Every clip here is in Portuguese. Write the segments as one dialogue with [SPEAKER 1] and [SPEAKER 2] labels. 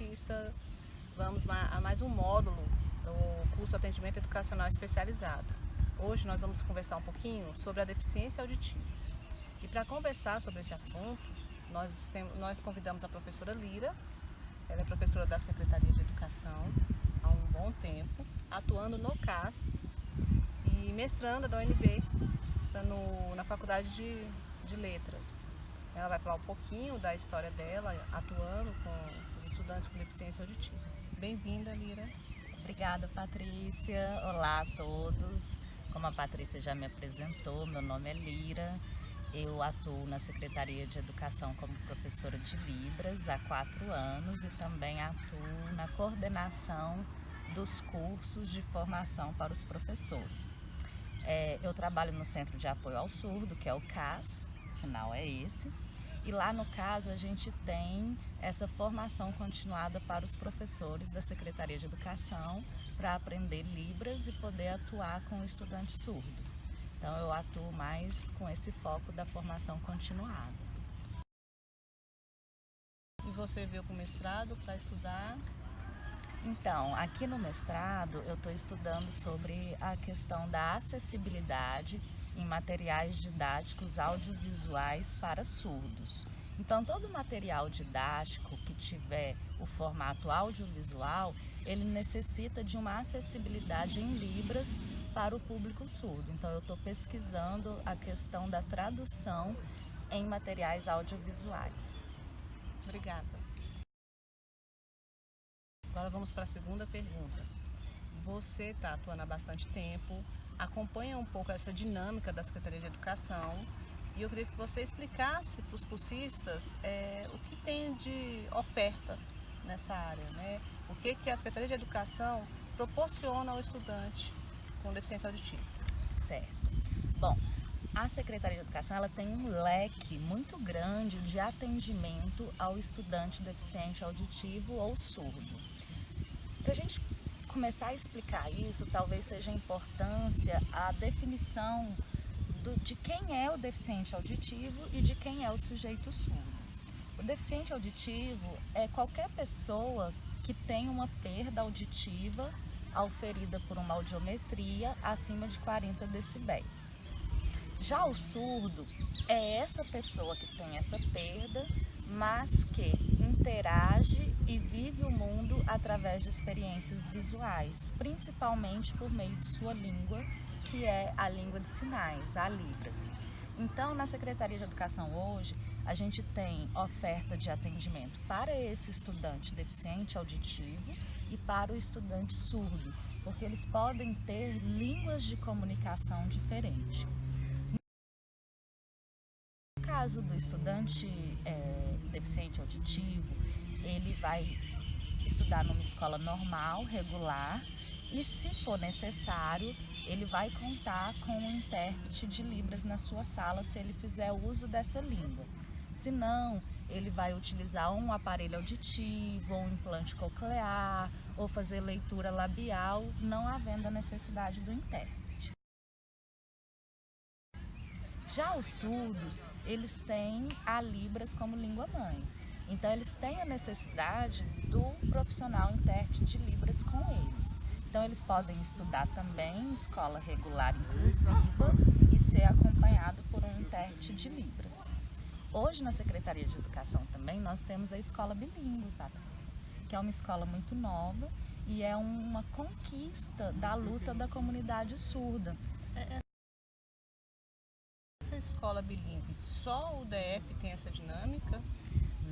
[SPEAKER 1] bolsista. Vamos a mais um módulo do curso de Atendimento Educacional Especializado. Hoje nós vamos conversar um pouquinho sobre a deficiência auditiva. E para conversar sobre esse assunto, nós convidamos a professora Lira. Ela é professora da Secretaria de Educação há um bom tempo, atuando no CAS e mestranda da UNB na Faculdade de Letras. Ela vai falar um pouquinho da história dela, atuando com os estudantes com deficiência auditiva. Bem-vinda, Lira.
[SPEAKER 2] Obrigada, Patrícia. Olá a todos. Como a Patrícia já me apresentou, meu nome é Lira. Eu atuo na Secretaria de Educação como professora de Libras há 4 anos e também atuo na coordenação dos cursos de formação para os professores. Eu trabalho no Centro de Apoio ao Surdo, que é o CAS, o sinal é esse. E lá no CAS a gente tem essa formação continuada para os professores da Secretaria de Educação para aprender Libras e poder atuar com o estudante surdo. Então eu atuo mais com esse foco da formação continuada.
[SPEAKER 1] E você veio para o mestrado para estudar?
[SPEAKER 2] Então, aqui no mestrado eu estou estudando sobre a questão da acessibilidade em materiais didáticos audiovisuais para surdos. Então, todo material didático que tiver o formato audiovisual, ele necessita de uma acessibilidade em Libras para o público surdo. Então, eu estou pesquisando a questão da tradução em materiais audiovisuais.
[SPEAKER 1] Obrigada. Agora vamos para a segunda pergunta. Você está atuando há bastante tempo, acompanha um pouco essa dinâmica da Secretaria de Educação e eu queria que você explicasse para os cursistas o que tem de oferta nessa área, né? O que a Secretaria de Educação proporciona ao estudante com deficiência auditiva.
[SPEAKER 2] Certo. Bom, a Secretaria de Educação ela tem um leque muito grande de atendimento ao estudante deficiente auditivo ou surdo. Para a gente começar a explicar isso, talvez seja a importância a definição de quem é o deficiente auditivo e de quem é o sujeito surdo. O deficiente auditivo é qualquer pessoa que tem uma perda auditiva auferida por uma audiometria acima de 40 decibéis. Já o surdo é essa pessoa que tem essa perda, mas que interage e vive o mundo através de experiências visuais, principalmente por meio de sua língua, que é a língua de sinais, a Libras. Então, na Secretaria de Educação hoje, a gente tem oferta de atendimento para esse estudante deficiente auditivo e para o estudante surdo, porque eles podem ter línguas de comunicação diferentes. No caso do estudante deficiente auditivo, ele vai estudar numa escola normal, regular, e se for necessário, ele vai contar com um intérprete de Libras na sua sala se ele fizer uso dessa língua. Se não, ele vai utilizar um aparelho auditivo, ou um implante coclear, ou fazer leitura labial, não havendo a necessidade do intérprete. Já os surdos, eles têm a Libras como língua-mãe. Então, eles têm a necessidade do profissional intérprete de Libras com eles. Então, eles podem estudar também em escola regular inclusiva e ser acompanhado por um intérprete de Libras. Hoje, na Secretaria de Educação também, nós temos a escola bilíngue, Patrícia, que é uma escola muito nova e é uma conquista da luta da comunidade surda.
[SPEAKER 1] Essa escola bilíngue, só o DF tem essa dinâmica?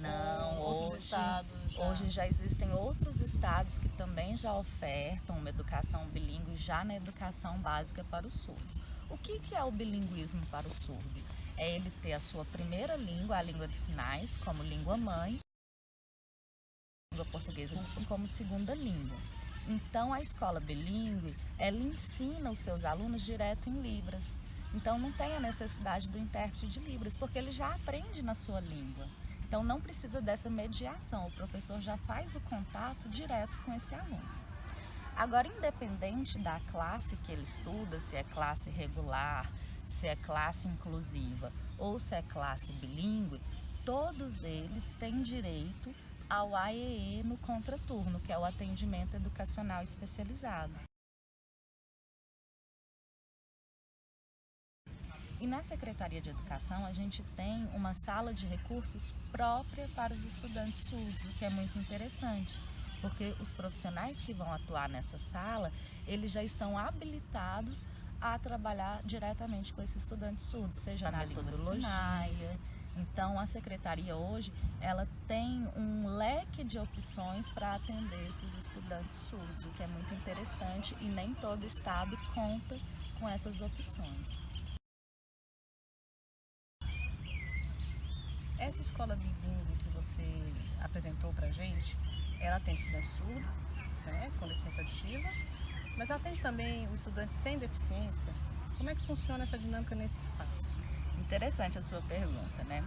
[SPEAKER 2] Não,
[SPEAKER 1] outros estados
[SPEAKER 2] hoje já existem outros estados que também já ofertam uma educação bilíngue já na educação básica para os surdos. O que é o bilinguismo para o surdo? É ele ter a sua primeira língua, a língua de sinais, como língua-mãe, língua portuguesa como segunda língua. Então, a escola bilíngue, ela ensina os seus alunos direto em Libras. Então, não tem a necessidade do intérprete de Libras, porque ele já aprende na sua língua. Então, não precisa dessa mediação, o professor já faz o contato direto com esse aluno. Agora, independente da classe que ele estuda, se é classe regular, se é classe inclusiva ou se é classe bilíngue, todos eles têm direito ao AEE no contraturno, que é o atendimento educacional especializado. E na Secretaria de Educação a gente tem uma sala de recursos própria para os estudantes surdos, o que é muito interessante, porque os profissionais que vão atuar nessa sala, eles já estão habilitados a trabalhar diretamente com esses estudantes surdos, seja na metodologia. Então a Secretaria hoje, ela tem um leque de opções para atender esses estudantes surdos, o que é muito interessante, e nem todo estado conta com essas opções.
[SPEAKER 1] Essa escola bilíngue que você apresentou para a gente, ela atende estudante surdo, né, com deficiência auditiva, mas atende também o estudante sem deficiência. Como é que funciona essa dinâmica nesse espaço?
[SPEAKER 2] Interessante a sua pergunta, né?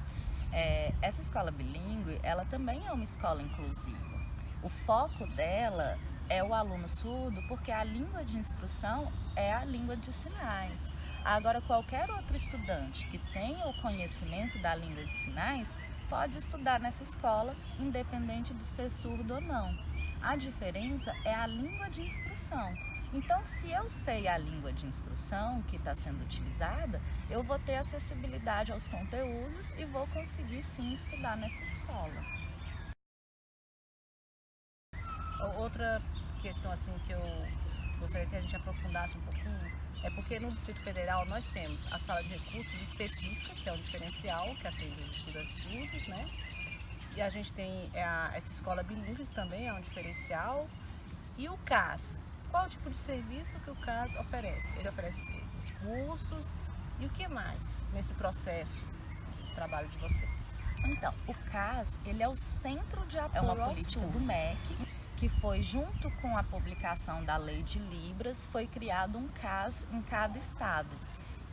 [SPEAKER 2] Essa escola bilíngue, ela também é uma escola inclusiva. O foco dela é o aluno surdo, porque a língua de instrução é a língua de sinais. Agora, qualquer outro estudante que tenha o conhecimento da língua de sinais pode estudar nessa escola, independente de ser surdo ou não. A diferença é a língua de instrução. Então, se eu sei a língua de instrução que está sendo utilizada, eu vou ter acessibilidade aos conteúdos e vou conseguir sim estudar nessa escola.
[SPEAKER 1] Outra questão assim que eu gostaria que a gente aprofundasse um pouquinho é porque no Distrito Federal nós temos a sala de recursos específica, que é o diferencial, que atende os estudantes surdos, né? E a gente tem essa escola bilíngue, que também é um diferencial. E o CAS, qual o tipo de serviço que o CAS oferece? Ele oferece os cursos e o que mais nesse processo de trabalho de vocês?
[SPEAKER 2] Então, o CAS, ele é o Centro de Apoio ao política do MEC, que foi junto com a publicação da Lei de Libras, foi criado um CAS em cada estado.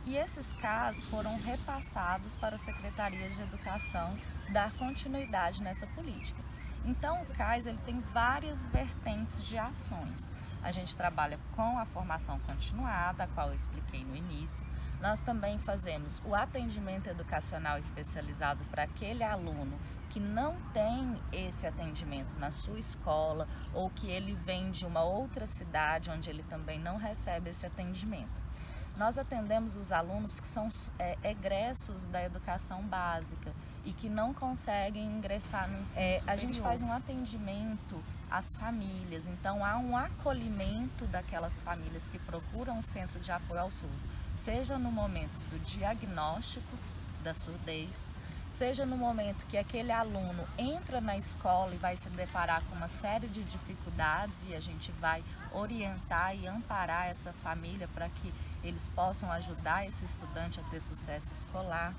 [SPEAKER 2] E esses CAS foram repassados para a Secretaria de Educação dar continuidade nessa política. Então, o CAS ele tem várias vertentes de ações. A gente trabalha com a formação continuada, a qual eu expliquei no início. Nós também fazemos o atendimento educacional especializado para aquele aluno que não tem esse atendimento na sua escola ou que ele vem de uma outra cidade onde ele também não recebe esse atendimento. Nós atendemos os alunos que são egressos da educação básica e que não conseguem ingressar no ensino superior. A gente faz um atendimento às famílias, então há um acolhimento daquelas famílias que procuram um centro de apoio ao surdo, seja no momento do diagnóstico da surdez, seja no momento que aquele aluno entra na escola e vai se deparar com uma série de dificuldades e a gente vai orientar e amparar essa família para que eles possam ajudar esse estudante a ter sucesso escolar,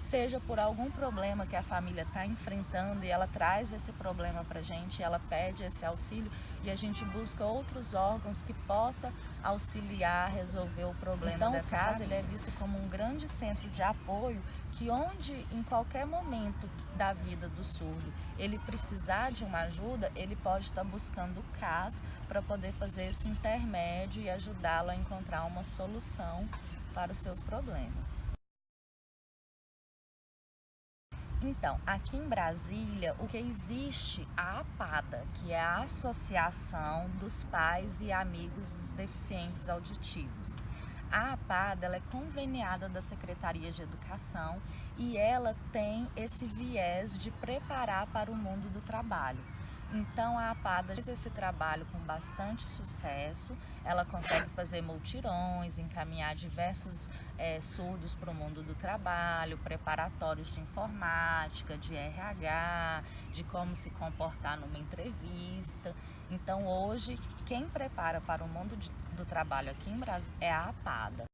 [SPEAKER 2] seja por algum problema que a família está enfrentando e ela traz esse problema para a gente, ela pede esse auxílio e a gente busca outros órgãos que possam auxiliar a resolver o problema então, dessa família. Então, o CAS ele é visto como um grande centro de apoio que onde, em qualquer momento da vida do surdo, ele precisar de uma ajuda, ele pode estar buscando o CAS para poder fazer esse intermédio e ajudá-lo a encontrar uma solução para os seus problemas. Então, aqui em Brasília, o que existe a APADA, que é a Associação dos Pais e Amigos dos Deficientes Auditivos. A APADA ela é conveniada da Secretaria de Educação e ela tem esse viés de preparar para o mundo do trabalho. Então a APADA faz esse trabalho com bastante sucesso, ela consegue fazer multirões, encaminhar diversos surdos para o mundo do trabalho, preparatórios de informática, de RH, de como se comportar numa entrevista. Então hoje quem prepara para o mundo do trabalho aqui em Brasília é a APADA.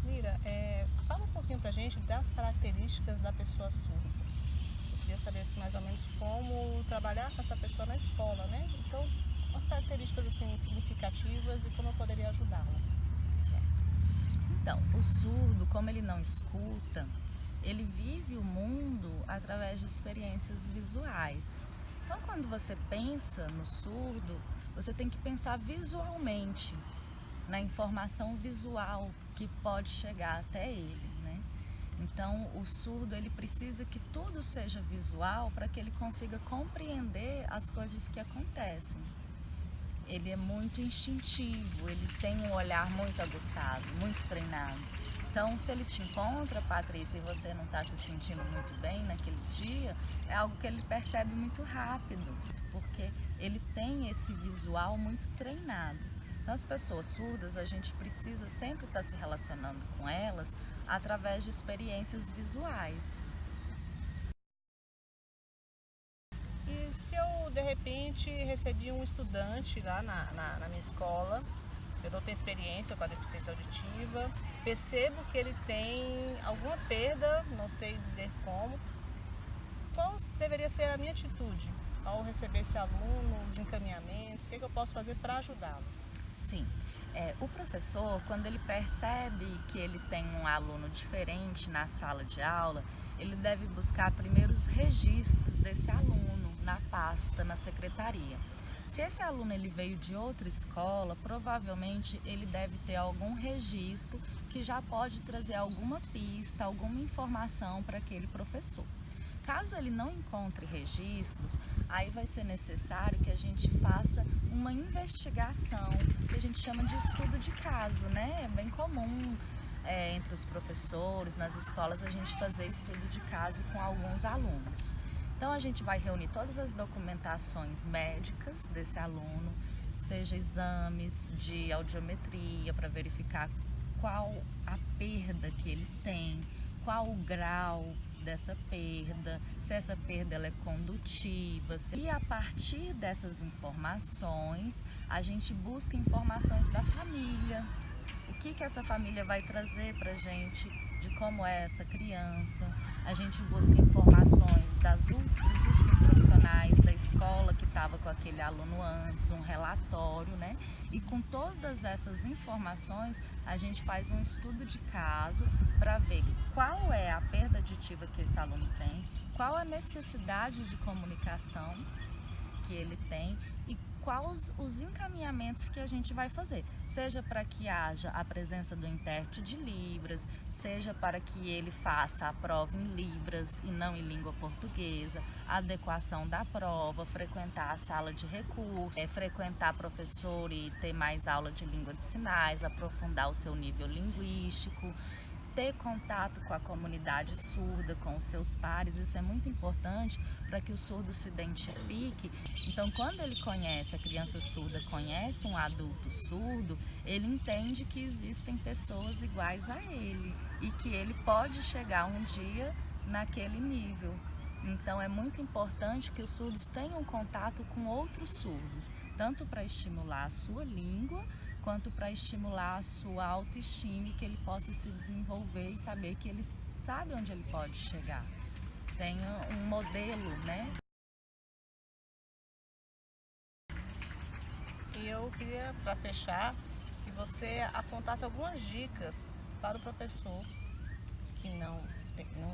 [SPEAKER 1] Mira, fala um pouquinho pra gente das características da pessoa surda. Eu queria saber assim, mais ou menos como trabalhar com essa pessoa na escola, né? Então, as características assim, significativas e como eu poderia ajudá-la.
[SPEAKER 2] Então, o surdo, como ele não escuta, ele vive o mundo através de experiências visuais. Então, quando você pensa no surdo, você tem que pensar visualmente, na informação visual que pode chegar até ele, né? Então, o surdo ele precisa que tudo seja visual para que ele consiga compreender as coisas que acontecem. Ele é muito instintivo, ele tem um olhar muito aguçado, muito treinado. Então, se ele te encontra, Patrícia, e você não está se sentindo muito bem naquele dia, é algo que ele percebe muito rápido, porque ele tem esse visual muito treinado. Então, as pessoas surdas, a gente precisa sempre estar se relacionando com elas através de experiências visuais.
[SPEAKER 1] E se eu, de repente, recebi um estudante lá na minha escola, eu não tenho experiência com a deficiência auditiva, percebo que ele tem alguma perda, não sei dizer como, qual deveria ser a minha atitude ao receber esse aluno, os encaminhamentos, o que eu posso fazer para ajudá-lo?
[SPEAKER 2] Sim, o professor, quando ele percebe que ele tem um aluno diferente na sala de aula, ele deve buscar primeiro os registros desse aluno na pasta, na secretaria. Se esse aluno ele veio de outra escola, provavelmente ele deve ter algum registro que já pode trazer alguma pista, alguma informação para aquele professor. Caso ele não encontre registros, aí vai ser necessário que a gente faça uma investigação, que a gente chama de estudo de caso, né? É bem comum entre os professores, nas escolas, a gente fazer estudo de caso com alguns alunos. Então, a gente vai reunir todas as documentações médicas desse aluno, seja exames de audiometria para verificar qual a perda que ele tem, qual o grau dessa perda, se essa perda ela é condutiva. E a partir dessas informações, a gente busca informações da família. O que essa família vai trazer para a gente de como é essa criança. A gente busca informações dos últimos profissionais da escola que estava com aquele aluno antes, um relatório, né? E com todas essas informações, a gente faz um estudo de caso para ver qual é a perda auditiva que esse aluno tem, qual a necessidade de comunicação que ele tem e quais os encaminhamentos que a gente vai fazer, seja para que haja a presença do intérprete de Libras, seja para que ele faça a prova em Libras e não em língua portuguesa, a adequação da prova, frequentar a sala de recursos, frequentar professor e ter mais aula de língua de sinais, aprofundar o seu nível linguístico, ter contato com a comunidade surda, com os seus pares. Isso é muito importante para que o surdo se identifique. Então, quando ele conhece, a criança surda conhece um adulto surdo, ele entende que existem pessoas iguais a ele e que ele pode chegar um dia naquele nível. Então, é muito importante que os surdos tenham contato com outros surdos, tanto para estimular a sua língua, quanto para estimular a sua autoestima, que ele possa se desenvolver e saber que ele sabe onde ele pode chegar. Tem um modelo, né?
[SPEAKER 1] E eu queria, para fechar, que você apontasse algumas dicas para o professor que não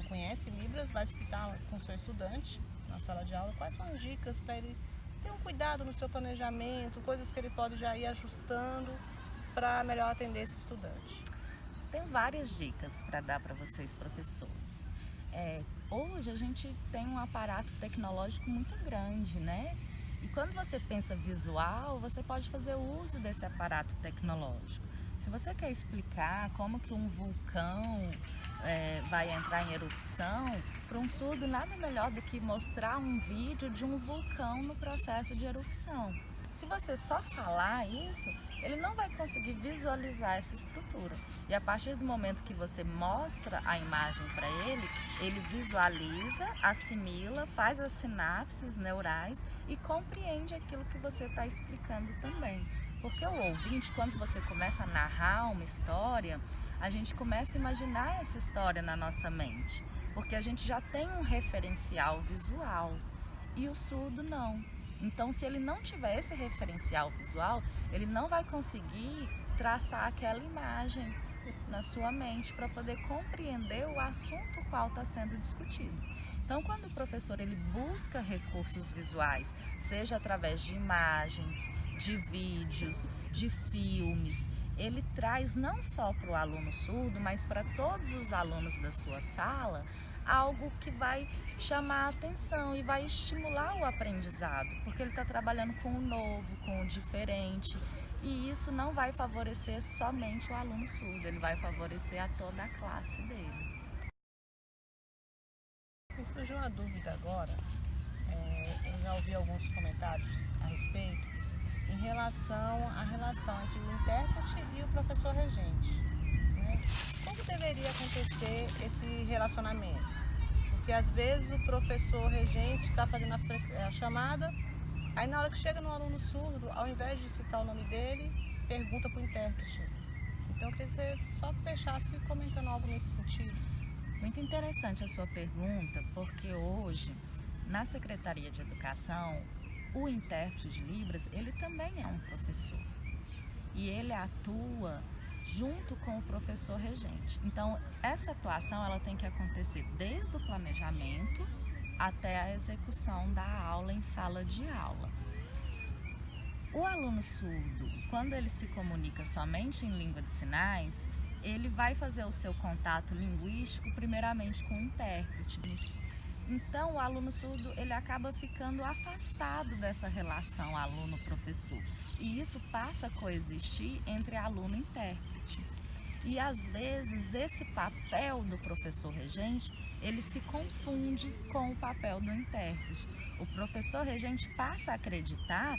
[SPEAKER 1] conhece Libras, mas que está com seu estudante na sala de aula. Quais são as dicas para ele ter um cuidado no seu planejamento, coisas que ele pode já ir ajustando para melhor atender esse estudante?
[SPEAKER 2] Tem várias dicas para dar para vocês, professores. Hoje a gente tem um aparato tecnológico muito grande, né? E quando você pensa visual, você pode fazer uso desse aparato tecnológico. Se você quer explicar como que um vulcão vai entrar em erupção, para um surdo nada melhor do que mostrar um vídeo de um vulcão no processo de erupção. Se você só falar isso, ele não vai conseguir visualizar essa estrutura. E a partir do momento que você mostra a imagem para ele, ele visualiza, assimila, faz as sinapses neurais e compreende aquilo que você está explicando também. Porque o ouvinte, quando você começa a narrar uma história, a gente começa a imaginar essa história na nossa mente, porque a gente já tem um referencial visual e o surdo não. Então, se ele não tiver esse referencial visual, ele não vai conseguir traçar aquela imagem na sua mente para poder compreender o assunto qual está sendo discutido. Então, quando o professor ele busca recursos visuais, seja através de imagens, de vídeos, de filmes, ele traz não só para o aluno surdo, mas para todos os alunos da sua sala, algo que vai chamar a atenção e vai estimular o aprendizado, porque ele está trabalhando com o novo, com o diferente, e isso não vai favorecer somente o aluno surdo, ele vai favorecer a toda a classe dele.
[SPEAKER 1] Me surgiu uma dúvida agora, eu já ouvi alguns comentários a respeito, em relação à relação entre o intérprete e o professor regente, né? Como deveria acontecer esse relacionamento? Porque às vezes o professor regente está fazendo a chamada, aí na hora que chega no aluno surdo, ao invés de citar o nome dele, pergunta para o intérprete. Então eu queria que você só fechasse comentando algo nesse sentido.
[SPEAKER 2] Muito interessante a sua pergunta, porque hoje, na Secretaria de Educação, o intérprete de Libras, ele também é um professor. E ele atua junto com o professor regente. Então, essa atuação ela tem que acontecer desde o planejamento até a execução da aula em sala de aula. O aluno surdo, quando ele se comunica somente em língua de sinais, ele vai fazer o seu contato linguístico primeiramente com o intérprete. Então, o aluno surdo ele acaba ficando afastado dessa relação aluno-professor. E isso passa a coexistir entre aluno e intérprete. E às vezes esse papel do professor regente, ele se confunde com o papel do intérprete. O professor regente passa a acreditar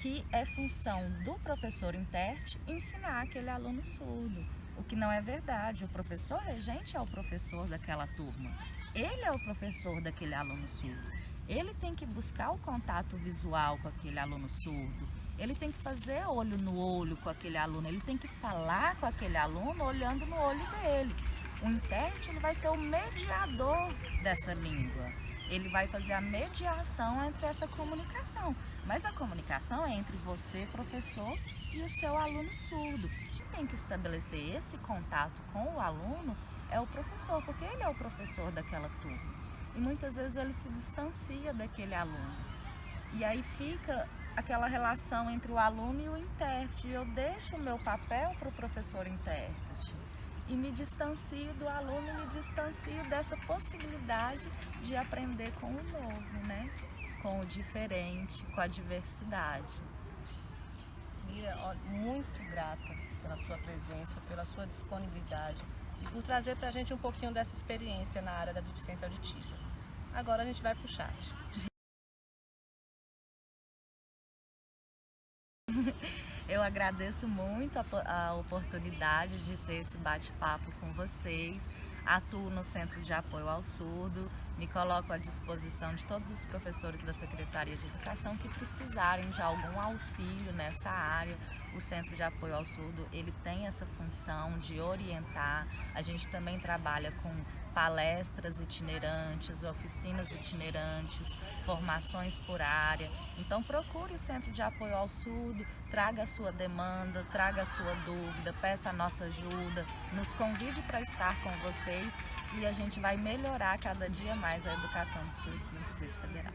[SPEAKER 2] que é função do professor intérprete ensinar aquele aluno surdo, o que não é verdade. O professor regente é o professor daquela turma, ele é o professor daquele aluno surdo, ele tem que buscar o contato visual com aquele aluno surdo, ele tem que fazer olho no olho com aquele aluno, ele tem que falar com aquele aluno olhando no olho dele. O intérprete ele vai ser o mediador dessa língua. Ele vai fazer a mediação entre essa comunicação. Mas a comunicação é entre você, professor, e o seu aluno surdo. Quem tem que estabelecer esse contato com o aluno é o professor, porque ele é o professor daquela turma. E muitas vezes ele se distancia daquele aluno. E aí fica aquela relação entre o aluno e o intérprete. Eu deixo o meu papel para o professor intérprete e me distancio do aluno, me distancio dessa possibilidade de aprender com o novo, né? Com o diferente, com a diversidade.
[SPEAKER 1] Mira, muito grata pela sua presença, pela sua disponibilidade e por trazer para a gente um pouquinho dessa experiência na área da deficiência auditiva. Agora a gente vai para o chat.
[SPEAKER 2] Eu agradeço muito a oportunidade de ter esse bate-papo com vocês. Atuo no Centro de Apoio ao Surdo, me coloco à disposição de todos os professores da Secretaria de Educação que precisarem de algum auxílio nessa área. O Centro de Apoio ao Surdo, ele tem essa função de orientar. A gente também trabalha com palestras itinerantes, oficinas itinerantes, formações por área. Então procure o Centro de Apoio ao Surdo, traga a sua demanda, traga a sua dúvida, peça a nossa ajuda, nos convide para estar com vocês e a gente vai melhorar cada dia mais a educação dos surdos no Distrito Federal.